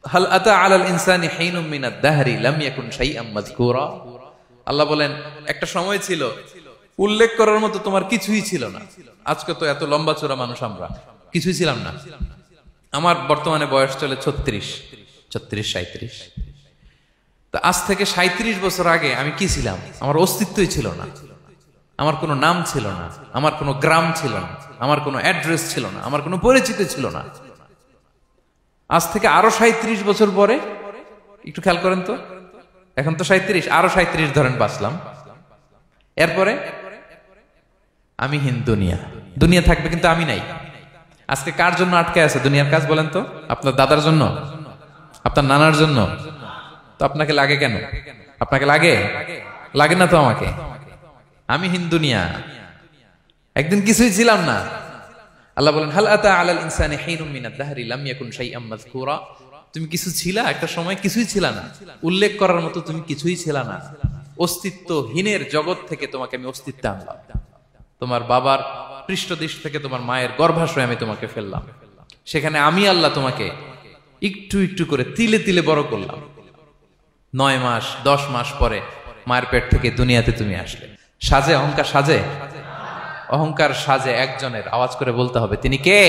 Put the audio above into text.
হাল আতা আলাল ইনসানি হিনুম মিনাদ দাহরি লাম ইয়াকুন শাইআম মাযকুরা। আল্লাহ বলেন একটা সময় ছিল উল্লেখ করার মতো তোমার কিছুই ছিল না। আজকে তো এত লম্বা চওড়া মানুষ, আমরা কিছুই ছিলাম না। আমার বর্তমানে বয়স চলে 36, 37। তা আজ থেকে 37 বছর আগে আমি কি ছিলাম? আমার অস্তিত্বই ছিল না। আমার কোনো নাম ছিল না, আমার কোনো গ্রাম ছিল না, আমার কোনো অ্যাড্রেস ছিল না, আমার কোনো পরিচিতি ছিল না। আজ থেকে আরো 37 বছর পরে একটু খেয়াল করেন তো, এখন তো 37, আরো 37 ধরেন বাঁচলাম। এরপরে আমি দুনিয়া, দুনিয়া থাকবে কিন্তু আমি নাই। আজকে কার জন্য আটকে আছে দুনিয়ার কাজ বলেন তো? আপনার দাদার জন্য, আপনার নানার জন্য। তো আপনাকে লাগে কেন? আপনাকে লাগে? লাগে না তো আমাকে। আমি দুনিয়া, একদিন কিছুই ছিলাম না। আল্লাহ বলেন হাল আতা আলাল ইনসানি হিনুম মিনাদ দাহরি লাম ইয়াকুন শাইআম মাযকুরা। তুমি কিছু ছিলা, একটা সময় কিছুই ছিলা না, উল্লেখ করার মতো তুমি কিছুই ছিলা না। অস্তিত্বহীনের জগৎ থেকে তোমাকে আমি অস্তিত্বে আনলাম। তোমার বাবার পৃষ্ঠদেশ থেকে তোমার মায়ের গর্ভাশয়ে আমি তোমাকে ফেললাম। সেখানে আমি আল্লাহ তোমাকে একটু একটু করে তিলে তিলে বড় করলাম। 9 মাস 10 মাস পরে মায়ের পেট থেকে দুনিয়াতে তুমি আসলে। সাজে অহংকার? সাজে অহংকার? সাজে একজনের। আওয়াজ করে বলতে হবে তিনি কে?